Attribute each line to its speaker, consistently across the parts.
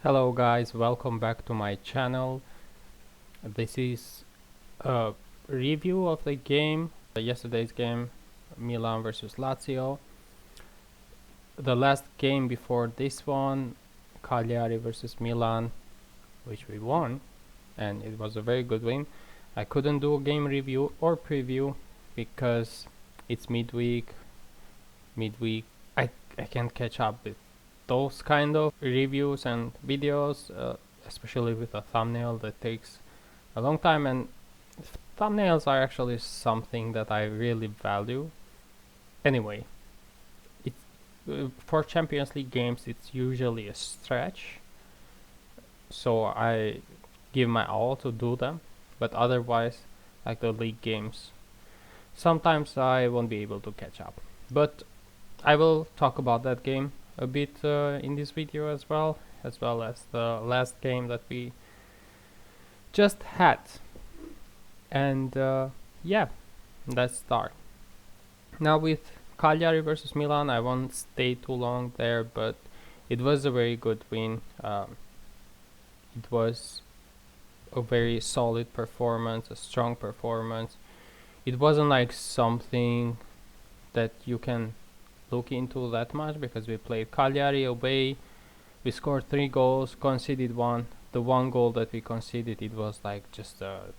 Speaker 1: Hello guys, welcome back to my channel. This is a review of the game, yesterday's game, Milan versus Lazio. The last game before this one, Cagliari versus Milan, which we won, and it was a very good win. I couldn't do a game review or preview because it's midweek. I can't catch up with those kind of reviews and videos, especially with a thumbnail that takes a long time, and thumbnails are actually something that I really value. Anyway, it's for Champions League games it's usually a stretch, so I give my all to do them, but otherwise, like the league games, sometimes I won't be able to catch up. But I will talk about that game a bit in this video as well as the last game that we just had. And yeah, let's start. Now with Cagliari versus Milan, I won't stay too long there, but it was a very good win. It was a very solid performance, a strong performance. It wasn't like something that you can look into that much because we played Cagliari away. We scored 3 goals, conceded 1. The 1 goal that we conceded, it was like just a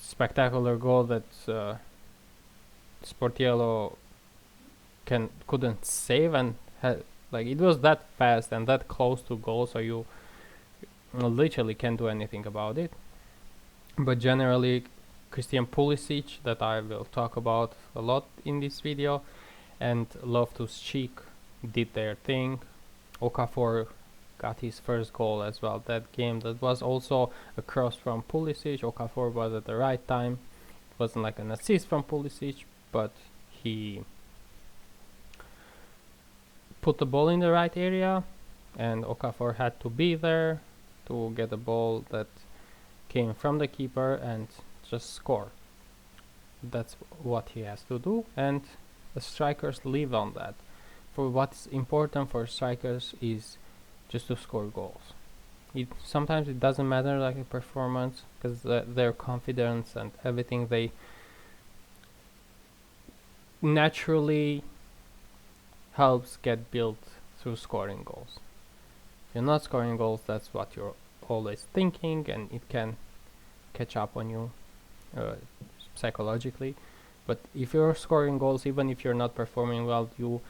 Speaker 1: spectacular goal that Sportiello couldn't save, and like it was that fast and that close to goal, so you literally can't do anything about it. But generally, Christian Pulisic, that I will talk about a lot in this video, and Loftus-Cheek did their thing. Okafor got his first goal as well that game. That was also a cross from Pulisic. Okafor was at the right time. It wasn't like an assist from Pulisic, but he put the ball in the right area, and Okafor had to be there to get the ball that came from the keeper and just score. That's what he has to do, and the strikers live on that. For what's important for strikers is just to score goals. Sometimes it doesn't matter like a performance, because their confidence and everything, they naturally helps get built through scoring goals. If you're not scoring goals, that's what you're always thinking, and it can catch up on you psychologically. But if you're scoring goals, even if you're not performing well, you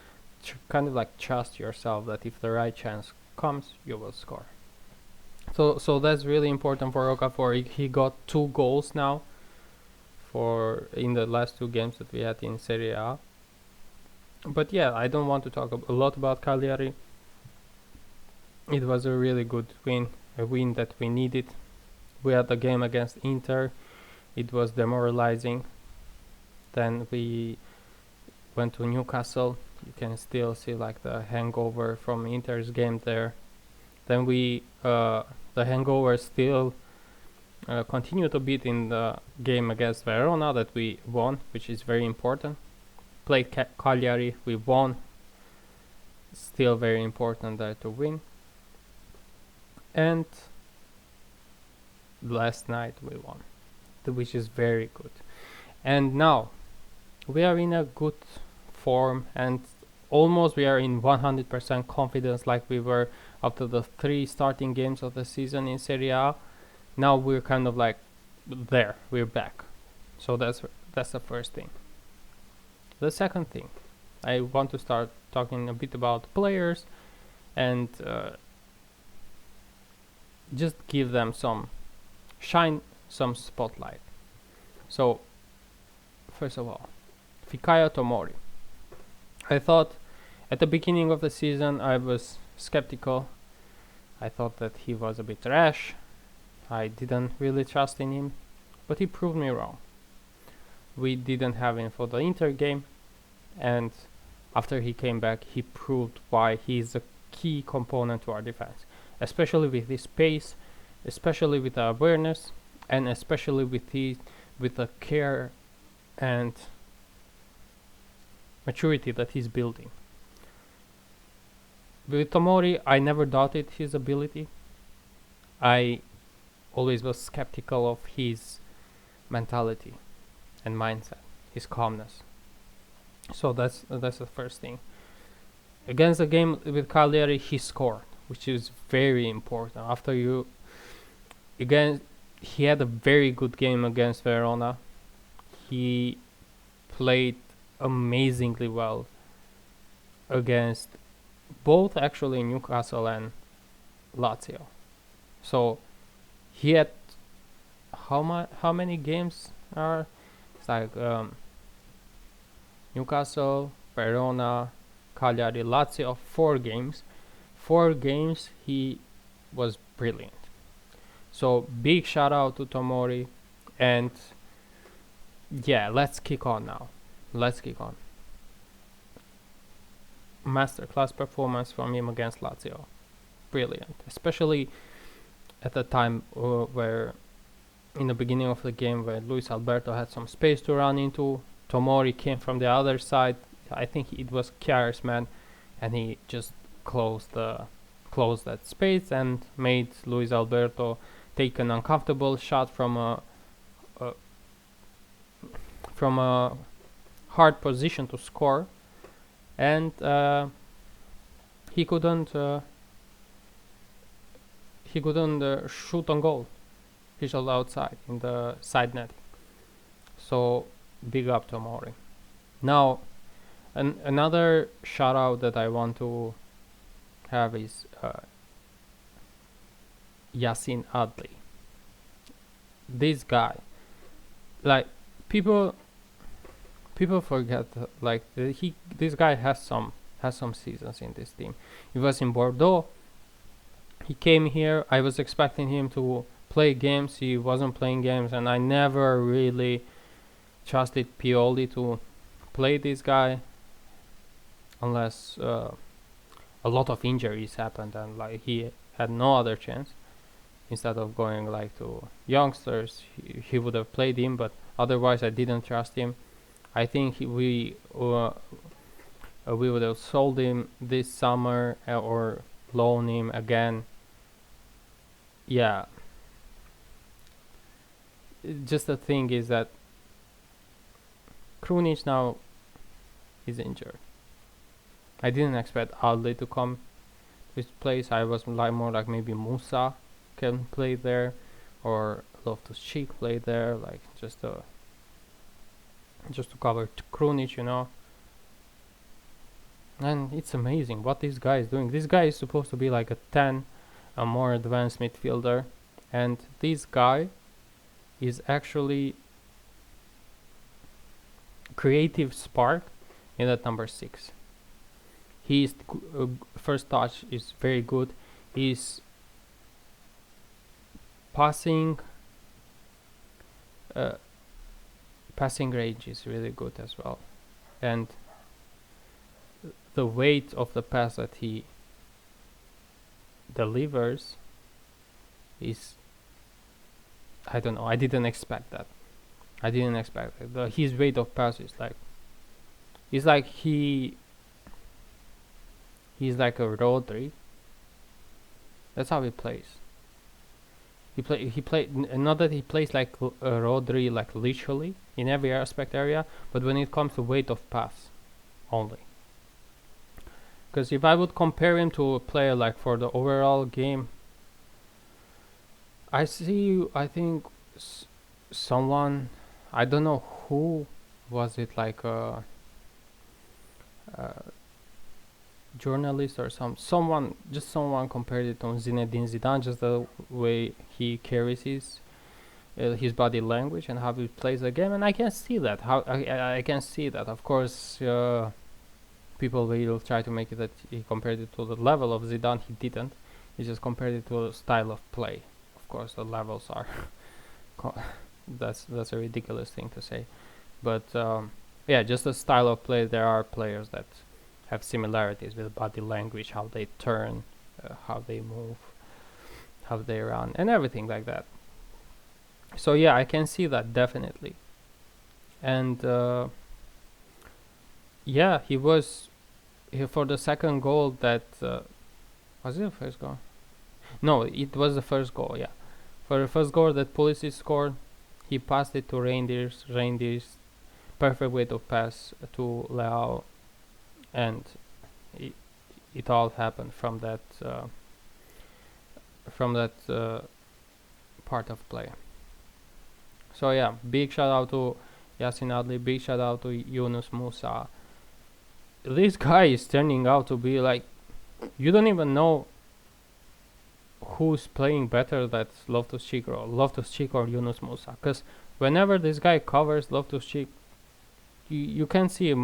Speaker 1: kind of like trust yourself that if the right chance comes, you will score. So that's really important for Okafor. He got 2 goals now in the last 2 games that we had in Serie A. But yeah, I don't want to talk a lot about Cagliari. It was a really good win, a win that we needed. We had a game against Inter. It was demoralizing. Then we went to Newcastle. You can still see like the hangover from Inter's game there. Then the hangover still continued a bit in the game against Verona that we won, which is very important. Played Cagliari, we won. Still very important there to win. And last night we won, which is very good. And now we are in a good form, and almost we are in 100% confidence like we were after the 3 starting games of the season in Serie A. Now we're kind of like there, we're back. So that's the first thing. The second thing, I want to start talking a bit about players and just give them some spotlight. So first of all, Fikayo Tomori. I thought at the beginning of the season I was skeptical. I thought that he was a bit rash. I didn't really trust in him, but he proved me wrong. We didn't have him for the Inter game, and after he came back, he proved why he's a key component to our defense, especially with his pace, especially with the awareness, and especially with the care and maturity that he's building. with Tomori, I never doubted his ability. I always was skeptical of his mentality and mindset, his calmness. So that's the first thing. Against the game with Cagliari, he scored, which is very important. After you again, he had a very good game against Verona. He played amazingly well against both actually Newcastle and Lazio. So he had how many games are? It's like Newcastle, Verona, Cagliari, Lazio, 4 games. 4 games he was brilliant. So big shout out to Tomori, and yeah, let's kick on now. Let's kick on. Masterclass performance from him against Lazio. Brilliant, especially at the time where in the beginning of the game where Luis Alberto had some space to run into. Tomori came from the other side. I think it was Kjaer's man, and he just closed that space and made Luis Alberto take an uncomfortable shot from a hard position to score, and he couldn't shoot on goal. He shot outside in the side net. So big up to Tomori. Now, another shout out that I want to have is Yacine Adli. This guy, like people forget, like this guy has some seasons in this team. He was in Bordeaux. He came here. I was expecting him to play games. He wasn't playing games, and I never really trusted Pioli to play this guy unless a lot of injuries happened and like he had no other chance. Instead of going like to youngsters, he would have played him, but otherwise I didn't trust him. I think we would have sold him this summer or loan him again. Yeah. Just the thing is that Krunic now is injured. I didn't expect Adli to come to his place. I was more like maybe Musah can play there, or Loftus-Cheek play there, like just to cover Krunic, you know. And it's amazing what this guy is doing. This guy is supposed to be like a 10, a more advanced midfielder, and this guy is actually creative spark in that number 6. His first touch is very good. His passing range is really good as well, and the weight of the pass that he delivers is, I don't know, I didn't expect that. His weight of pass is like, it's like he's like a Rodri. That's how he plays. Not that he plays like Rodri, like literally in every aspect area, but when it comes to weight of pass only. Because if I would compare him to a player like for the overall game, I think someone, I don't know who was it, like a journalist or someone compared it to Zinedine Zidane, just the way he carries his body language and how he plays the game, and I can see that. I can see that. Of course, people will try to make it that he compared it to the level of Zidane. He didn't. He just compared it to a style of play. Of course, the levels are that's a ridiculous thing to say, but yeah, just the style of play. There are players that have similarities with body language, how they turn, how they move, how they run, and everything like that. So yeah, I can see that definitely. And yeah, he was for the second goal that Was it the first goal? No, it was the first goal. Yeah, for the first goal that Pulisic scored, he passed it to Reijnders. Reijnders, perfect way to pass to Leao, and it all happened from that part of play. So yeah, big shout out to Yacine Adli, big shout out to Yunus Musah. This guy is turning out to be like, you don't even know who's playing better, that's Loftus-Cheek or Yunus Musah, because whenever this guy covers Loftus-Cheek, you can't see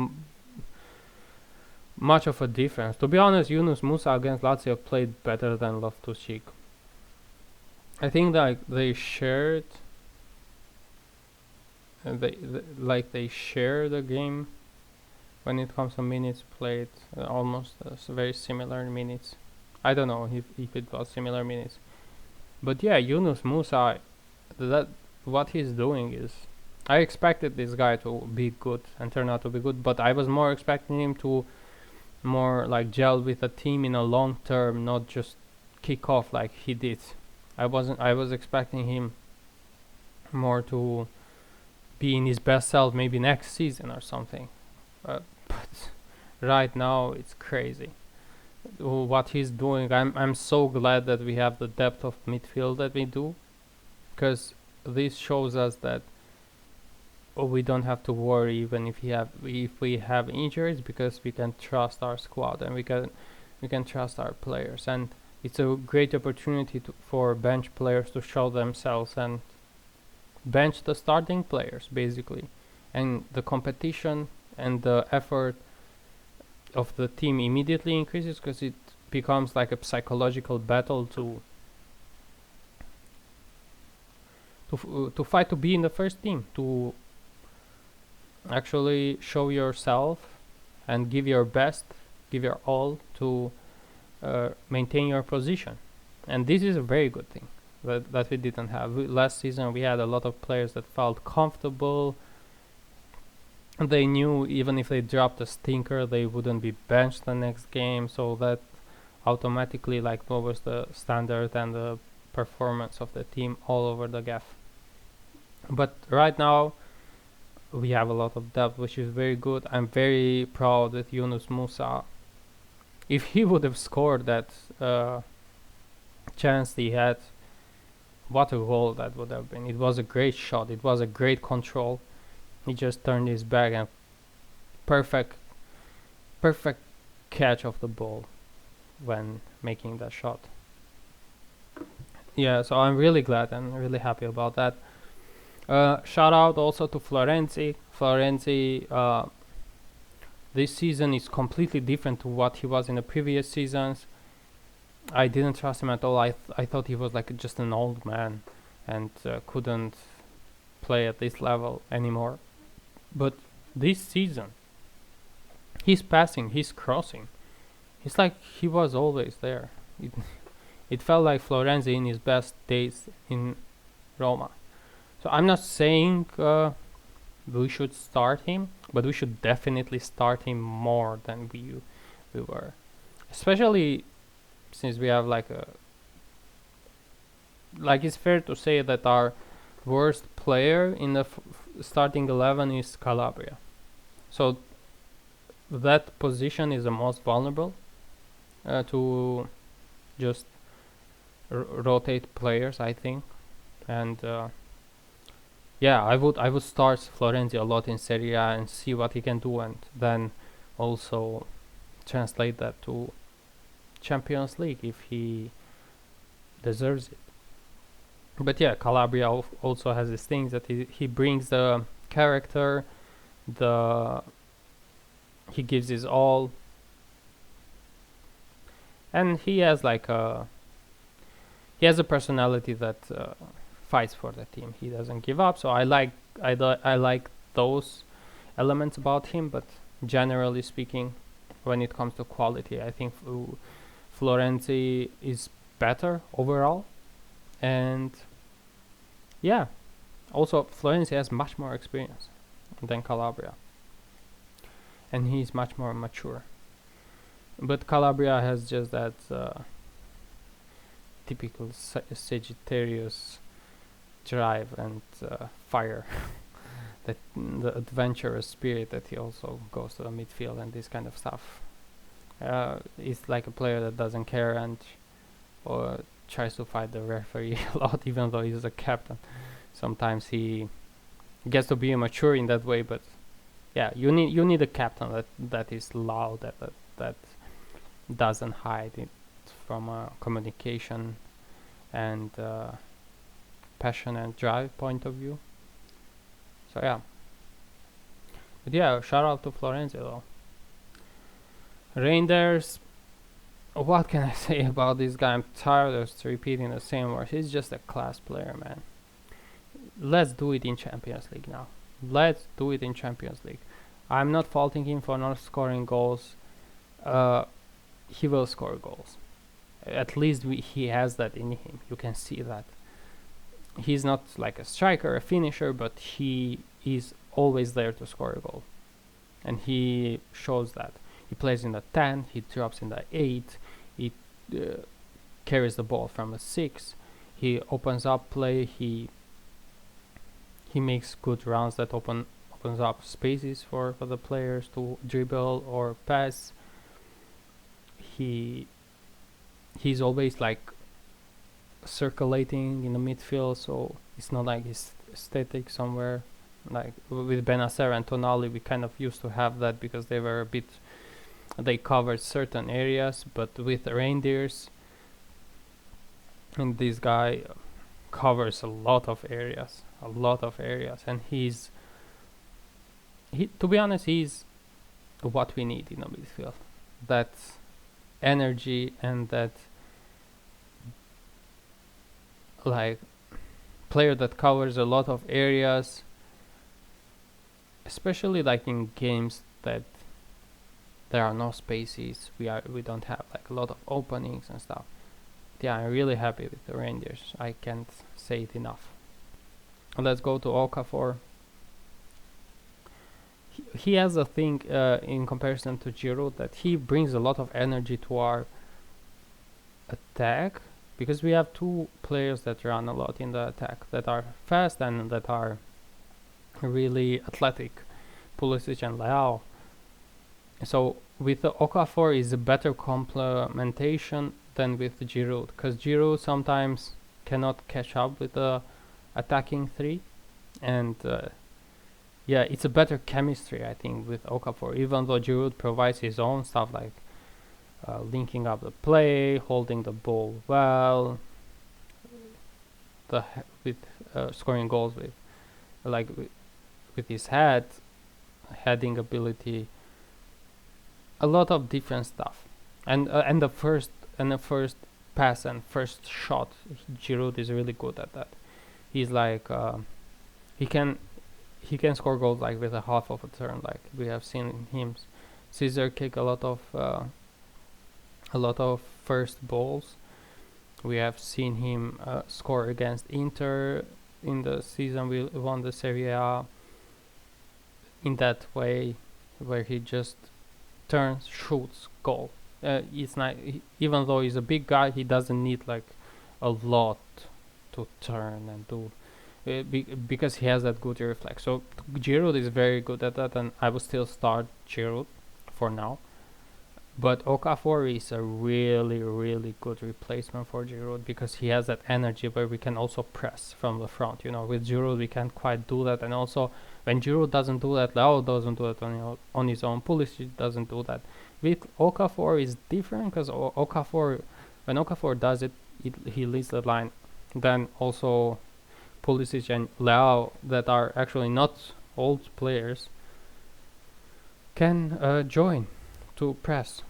Speaker 1: much of a difference. To be honest, Yunus Musah against Lazio played better than Loftus-Cheek. I think that they shared they share the game when it comes to minutes played, almost very similar minutes. I don't know if it was similar minutes, but yeah, Yunus Musah, that what he's doing is, I expected this guy to be good and turn out to be good, but I was more expecting him to more like gel with the team in a long term, not just kick off like he did. I was expecting him more to be in his best self maybe next season or something, but right now it's crazy what he's doing. I'm so glad that we have the depth of midfield that we do, because this shows us that we don't have to worry even if we have injuries, because we can trust our squad and we can trust our players, and it's a great opportunity for bench players to show themselves and bench the starting players basically, and the competition and the effort of the team immediately increases, because it becomes like a psychological battle to fight to be in the first team, to actually show yourself and give your best, give your all to maintain your position. And this is a very good thing that we didn't have. Last season we had a lot of players that felt comfortable. They knew even if they dropped a stinker, they wouldn't be benched the next game, so that automatically like lowers the standard and the performance of the team all over the gaff. But right now we have a lot of depth, which is very good. I'm very proud with Yunus Musah. If he would have scored that chance he had, what a goal that would have been. It was a great shot, it was a great control. He just turned his back and perfect catch of the ball when making that shot. Yeah, so I'm really glad and really happy about that. Shout out also to Florenzi. This season is completely different to what he was in the previous seasons. I didn't trust him at all. I thought he was like just an old man and couldn't play at this level anymore. But this season, he's passing, he's crossing. It's like he was always there. It felt like Florenzi in his best days in Roma. So I'm not saying we should start him, but we should definitely start him more than we were. Especially since we have like it's fair to say that our worst player in the starting 11 is Calabria. So that position is the most vulnerable to just rotate players, I think. And yeah, I would start Florenzi a lot in Serie A and see what he can do, and then also translate that to Champions League if he deserves it. But yeah, Calabria also has these things that he brings the character, he gives his all, and he has like a personality that fights for the team. He doesn't give up. So I like those elements about him. But generally speaking, when it comes to quality, I think Florenzi is better overall. And yeah, also Florenzi has much more experience than Calabria, and he's much more mature. But Calabria has just that typical Sagittarius drive and fire, that the adventurous spirit that he also goes to the midfield and this kind of stuff. He's like a player that doesn't care and tries to fight the referee a lot, even though he's a captain. Sometimes he gets to be immature in that way, but yeah, you need a captain that is loud, that doesn't hide it from a communication and passion and drive point of view. So yeah, but yeah, shout out to Florenzi though. Reijnders, what can I say about this guy? I'm tired of repeating the same words. He's just a class player, man. Let's do it in Champions League now. Let's do it in Champions League. I'm not faulting him for not scoring goals. He will score goals. At least he has that in him. You can see that. He's not like a striker, a finisher, but he is always there to score a goal. And he shows that. He plays in the 10, he drops in the 8, he carries the ball from a 6, he opens up play, he makes good runs that opens up spaces for the players to dribble or pass. He's always like circulating in the midfield, so it's not like he's static somewhere. Like with Benacer and Tonali, we kind of used to have that because they covered certain areas, but with Reijnders, and this guy covers a lot of areas, and to be honest, he's what we need in the midfield. That energy and that like player that covers a lot of areas, especially like in games that there are no spaces, we don't have like a lot of openings and stuff. Yeah, I'm really happy with the Reijnders. I can't say it enough. Let's go to Okafor. He has a thing in comparison to Giroud that he brings a lot of energy to our attack, because we have two players that run a lot in the attack, that are fast and that are really athletic, Pulisic and Leao. So with the Okafor is a better complementation than with Giroud, because Giroud sometimes cannot catch up with the attacking three, and yeah, it's a better chemistry I think with Okafor, even though Giroud provides his own stuff like linking up the play, holding the ball well, with scoring goals with his heading ability, a lot of different stuff, and the first pass and first shot, Giroud is really good at that. He's like he can score goals like with a half of a turn. Like we have seen him scissor kick a lot of first balls. We have seen him score against Inter in the season we won the Serie A, in that way where he just turns, shoots, goal. It's not, even though he's a big guy, he doesn't need like a lot to turn and do, because he has that good reflex. So Giroud is very good at that, and I will still start Giroud for now. But Okafor is a really, really good replacement for Giroud, because he has that energy where we can also press from the front. With Giroud we can't quite do that, and also when Giroud doesn't do that, Leao doesn't do that on his own, Pulisic doesn't do that. With Okafor is different, because when Okafor does it, he leads the line. Then also Pulisic and Leao, that are actually not old players, can join to press.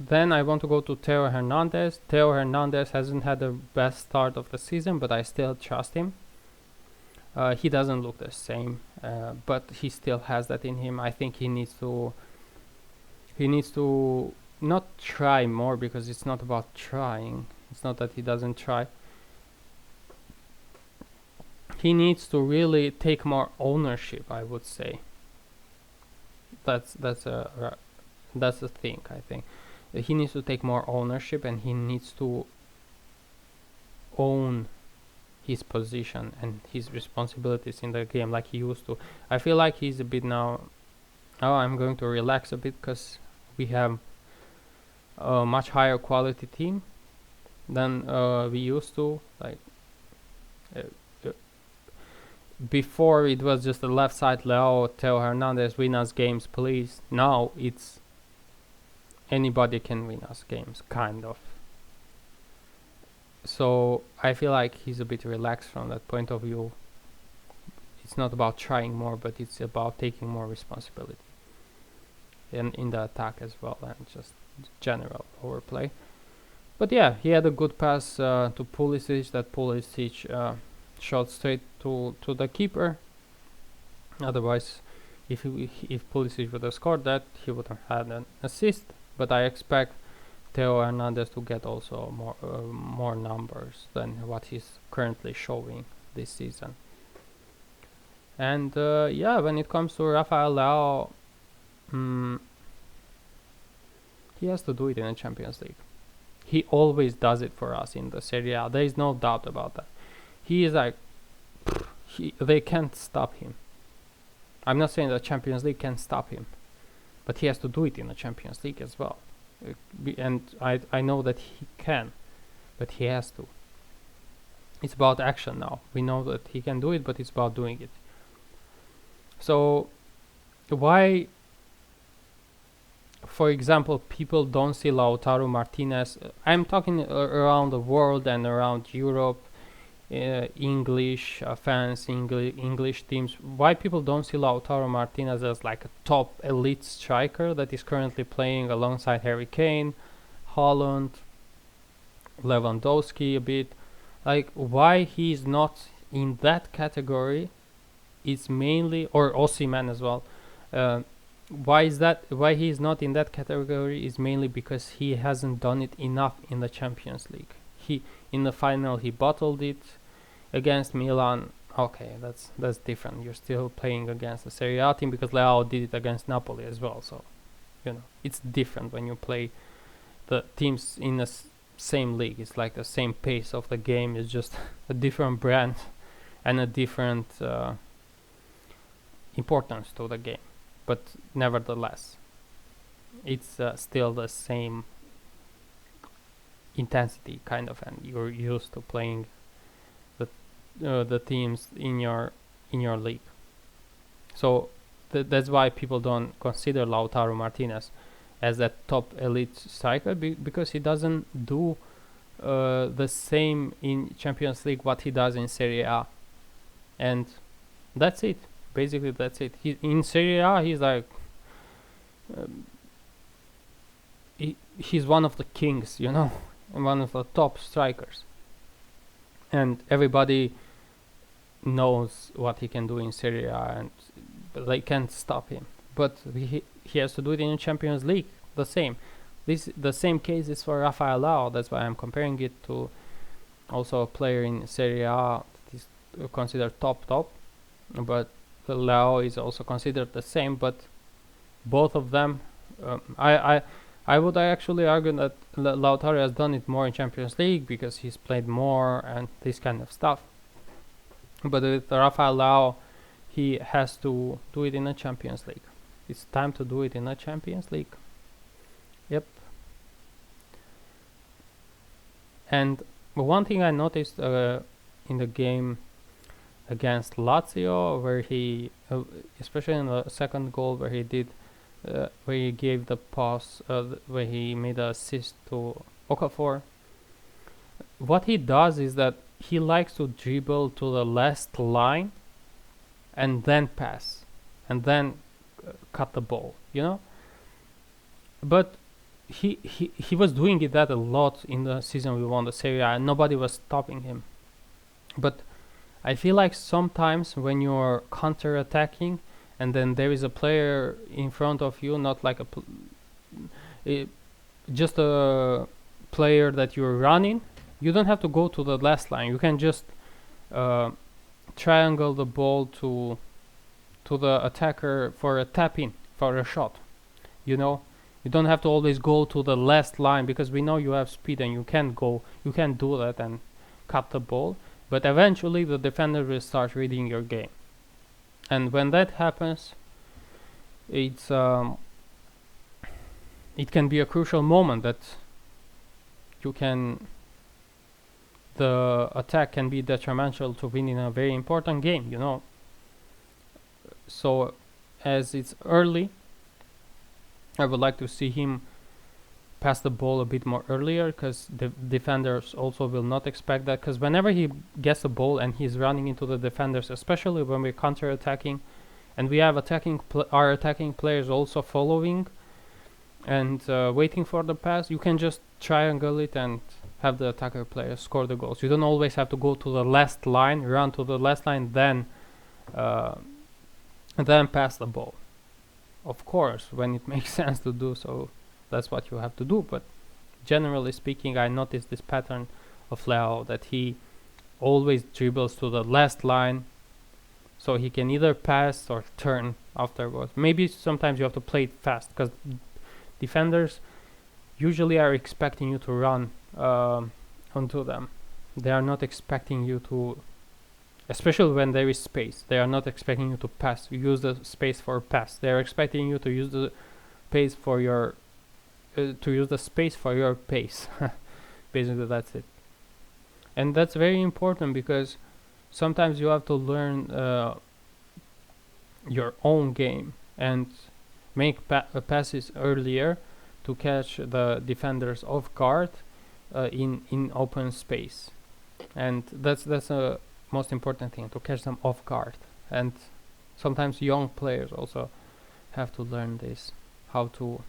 Speaker 1: Then I want to go to Theo Hernandez. Theo Hernandez hasn't had the best start of the season, but I still trust him. He doesn't look the same, but he still has that in him. I think he needs to not try more, because it's not about trying. It's not that he doesn't try. He needs to really take more ownership, I would say. That's the thing, I think. he needs to take more ownership, and he needs to own his position and his responsibilities in the game like he used to. I feel like he's a bit now, oh, I'm going to relax a bit because we have a much higher quality team than we used to. Like uh, uh, before it was just the left side Leao, Theo Hernandez win us games, please. Now it's anybody can win us games, kind of. So I feel like he's a bit relaxed from that point of view. It's not about trying more, but it's about taking more responsibility, and in the attack as well, and just general overplay. But yeah, he had a good pass to Pulisic. That Pulisic shot straight to the keeper. Otherwise, if Pulisic would have scored that, he would have had an assist. But I expect Theo Hernandez to get also more numbers than what he's currently showing this season. And yeah, when it comes to Rafael Leao, he has to do it in the Champions League. He always does it for us in the Serie A. There is no doubt about that. He is like, they can't stop him. I'm not saying the Champions League can stop him, but he has to do it in the Champions League as well. And I know that he can, but he has to. It's about action now. We know that he can do it, but it's about doing it. So why, for example, people don't see Lautaro Martinez? I'm talking around the world and around Europe, English fans, English teams. Why people don't see Lautaro Martinez as like a top elite striker that is currently playing alongside Harry Kane, Haaland, Lewandowski a bit? Like, why he's not in that category is mainly, or Osimhen as well. Why is that? Why he is not in that category is mainly because he hasn't done it enough in the Champions League. In the final he bottled it against Milan. Okay, that's different. You're still playing against the Serie A team, because Leao did it against Napoli as well. So, it's different when you play the teams in the same league. It's like the same pace of the game. It's just a different brand and a different importance to the game. But nevertheless, it's still the same intensity, kind of, and you're used to playing the teams in your league. So that's why people don't consider Lautaro Martinez as that top elite striker, because he doesn't do the same in Champions League what he does in Serie A, and that's it. Basically, that's it. In Serie A, he's like he's one of the kings, and one of the top strikers, and everybody knows what he can do in Serie A, and they can't stop him. But he has to do it in the Champions League. The same case is for Rafael Leao. That's why I'm comparing it to also a player in Serie A that is considered top, but Leao is also considered the same. But both of them, I would actually argue that Lautaro has done it more in Champions League because he's played more and this kind of stuff. But with Rafael Leao, he has to do it in the Champions League. It's time to do it in the Champions League. Yep. And one thing I noticed in the game against Lazio, where he, especially in the second goal, where he gave the pass, where he made the assist to Okafor. What he does is that he likes to dribble to the last line and then pass and then cut the ball, But he was doing that a lot in the season we won the Serie A, and nobody was stopping him. But I feel like sometimes when you're counter-attacking and then there is a player in front of you, not like just a player that you're running, you don't have to go to the last line. You can just triangle the ball to the attacker for a tap in, for a shot, You don't have to always go to the last line, because we know you have speed and you can do that and cut the ball. But eventually the defender will start reading your game, and when that happens, it can be a crucial moment that the attack can be detrimental to winning a very important game, you know. So as it's early, I would like to see him pass the ball a bit more earlier, because the defenders also will not expect that, because whenever he gets the ball and he's running into the defenders, especially when we're counter-attacking and we have our attacking players also following and waiting for the pass, you can just triangulate and have the attacker players score the goals. You don't always have to go to the last line, run to the last line, then pass the ball. Of course, when it makes sense to do so, that's what you have to do. But generally speaking, I noticed this pattern of Leao, that he always dribbles to the last line, so he can either pass or turn afterwards. Maybe sometimes you have to play it fast, because defenders usually are expecting you to run onto them. They are not expecting you to, especially when there is space, they are not expecting you to pass. You use the space for pass. They are expecting you to use the pace for your space for your pace. Basically, that's it. And that's very important, because sometimes you have to learn your own game and make passes earlier to catch the defenders off guard in open space. And that's a most important thing, to catch them off guard. And sometimes young players also have to learn this, how to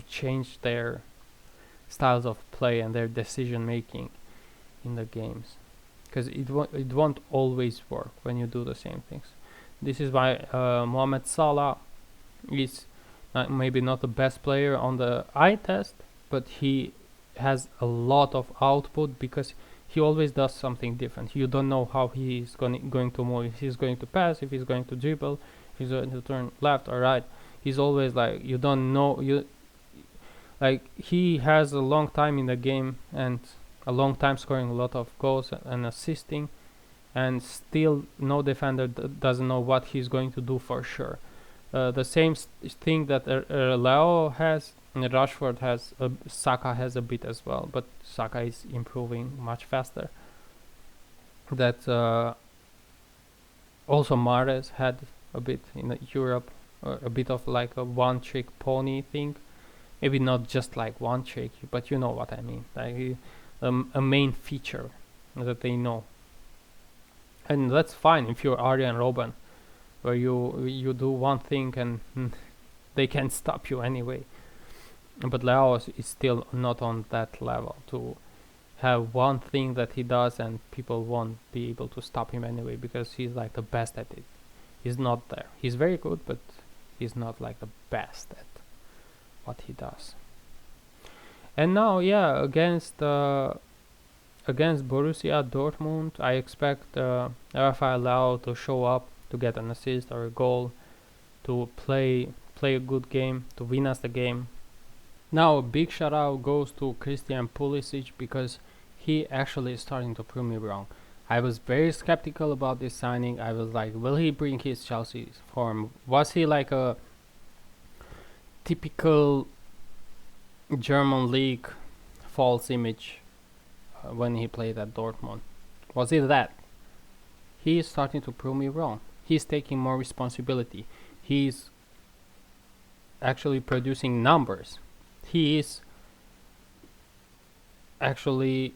Speaker 1: change their styles of play and their decision making in the games, because it won't always work when you do the same things. This is why Mohamed Salah is maybe not the best player on the eye test, but he has a lot of output, because he always does something different. You don't know how he is going to move, if he's going to pass, if he's going to dribble, if he's going to turn left or right. He's always like, you don't know, he has a long time in the game and a long time scoring a lot of goals and assisting, and still no defender doesn't know what he's going to do for sure. The same thing that Leao has, and Rashford has, Saka has a bit as well, but Saka is improving much faster. That also Mahrez had a bit in Europe, a bit of like a one-trick pony thing. Maybe not just like one trick, but you know what I mean. Like a main feature that they know, and that's fine if you're Arjen Robben, where you do one thing and they can't stop you anyway. But Leao is still not on that level to have one thing that he does and people won't be able to stop him anyway, because he's like the best at it. He's not there. He's very good, but he's not like the best at what he does. And now, yeah, against Borussia Dortmund, I expect Rafael Leao to show up, to get an assist or a goal, to play a good game, to win us the game. Now, a big shout out goes to Christian Pulisic, because he actually is starting to prove me wrong. I was very skeptical about this signing. I was like, will he bring his Chelsea form? Was he like a typical German league false image when he played at Dortmund? Was it that? He is starting to prove me wrong. He's taking more responsibility. He's actually producing numbers. He is actually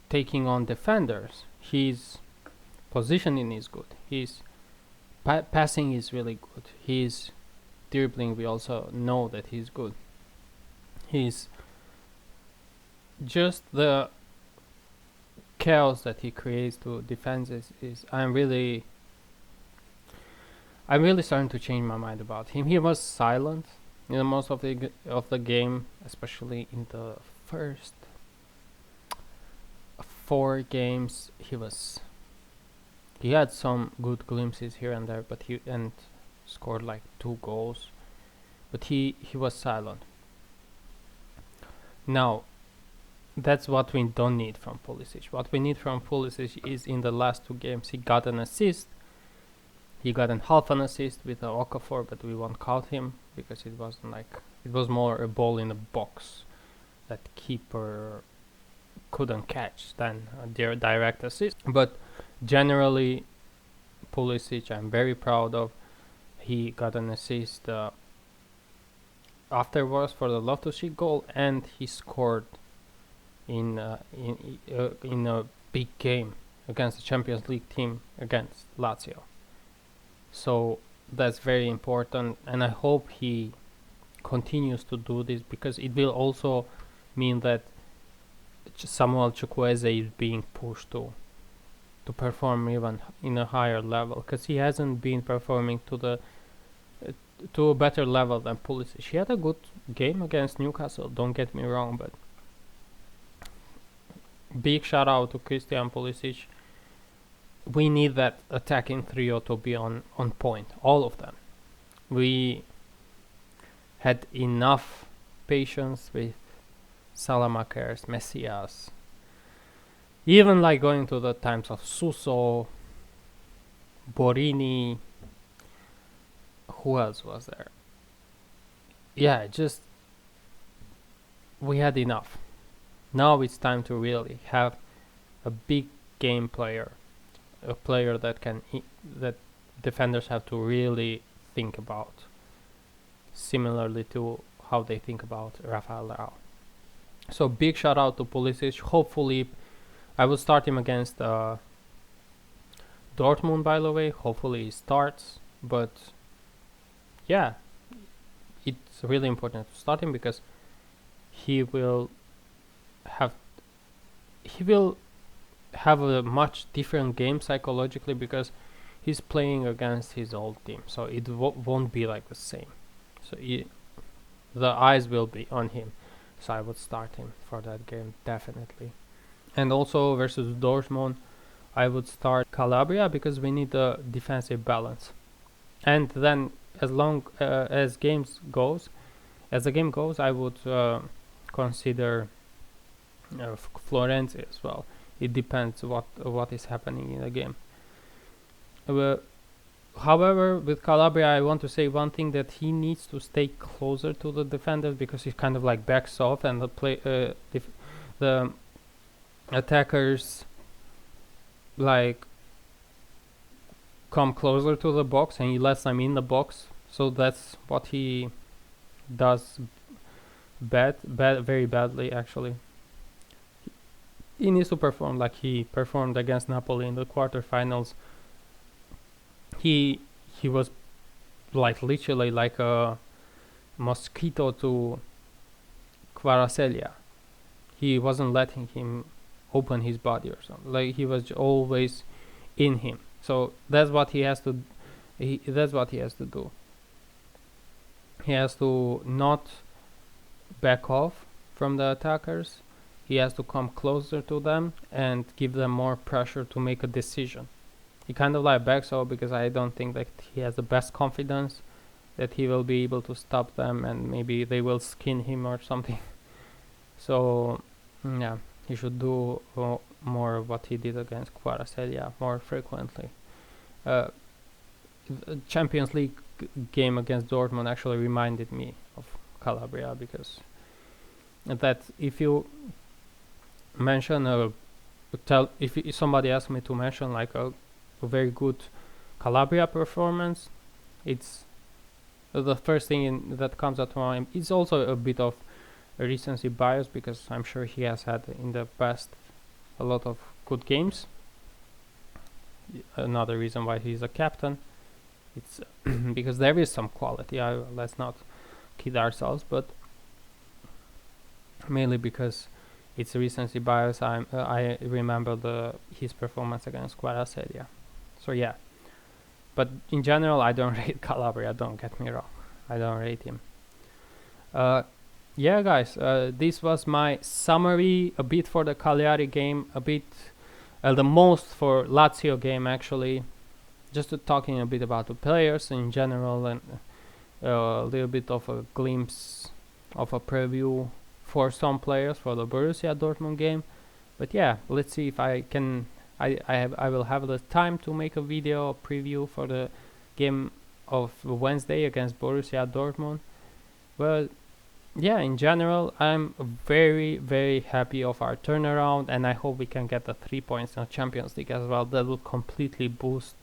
Speaker 1: taking on defenders. His positioning is good. His passing is really good. His dribbling, we also know that he's good. He's just the chaos that he creates to defenses is I'm really starting to change my mind about him. He was silent in most of the game, especially in the first 4 games. He had some good glimpses here and there, but he scored like 2 goals. but he was silent. Now, that's what we don't need from Pulisic. What we need from Pulisic is in the last 2 games he got an assist. He got half an assist with Okafor, but we won't count him because it wasn't like, it was more a ball in the box that keeper couldn't catch than a direct assist. But generally, Pulisic I'm very proud of. He got an assist afterwards for the Loftus Cheek goal, and he scored in a big game against the Champions League team against Lazio. So that's very important, and I hope he continues to do this, because it will also mean that Samuel Chukwueze is being pushed to perform even in a higher level, because he hasn't been performing to a better level than Pulisic. He had a good game against Newcastle, don't get me wrong, but big shout out to Christian Pulisic. We need that attacking trio to be on point, all of them. We had enough patience with Salamakers, Messias, even like going to the times of Suso, Borini. Who else was there? Yeah, just we had enough. Now it's time to really have a big game player, a player that that defenders have to really think about, similarly to how they think about Rafael Leao. So big shout out to Pulisic. Hopefully, I will start him against Dortmund, by the way. Hopefully he starts, but yeah, it's really important to start him, because he will have a much different game psychologically, because he's playing against his old team, so it won't be like the same. So the eyes will be on him, so I would start him for that game definitely. And also versus Dortmund, I would start Calabria, because we need a defensive balance. And then as long as the game goes, I would consider Florenzi as well. It depends what is happening in the game. However, with Calabria, I want to say one thing, that he needs to stay closer to the defenders, because he kind of like backs off, and the attackers like come closer to the box, and he lets them in the box. So that's what he does very badly actually. He needs to perform like he performed against Napoli in the quarterfinals. He was like literally like a mosquito to Kvaratskhelia. He wasn't letting him open his body or something. Like he was always in him. So that's what he has to. That's what he has to do. He has to not back off from the attackers. He has to come closer to them and give them more pressure to make a decision. He kind of like backs off, because I don't think that he has the best confidence that he will be able to stop them, and maybe they will skin him or something. So yeah, he should do more of what he did against Kvaratskhelia more frequently. Champions League game against Dortmund actually reminded me of Calabria, because that if you mention if somebody asks me to mention like a very good Calabria performance, it's the first thing that comes to mind. It's also a bit of a recency bias, because I'm sure he has had in the past a lot of good games. Another reason why he's a captain, it's because there is some quality. Let's not kid ourselves, but mainly because it's recency bias. I remember his performance against Kvaratskhelia. So yeah, but in general, I don't rate Calabria. Don't get me wrong, I don't rate him. Yeah, guys, this was my summary. A bit for the Cagliari game, a bit the most for Lazio game actually. Just talking a bit about the players in general, and a little bit of a glimpse of a preview for some players for the Borussia Dortmund game. But yeah, let's see if I can. I will have the time to make a video preview for the game of Wednesday against Borussia Dortmund. But yeah, in general, I'm very, very happy of our turnaround, and I hope we can get the 3 points in the Champions League as well. That will completely boost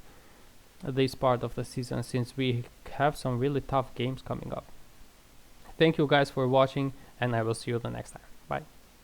Speaker 1: this part of the season, since we have some really tough games coming up. Thank you guys for watching, and I will see you the next time. Bye.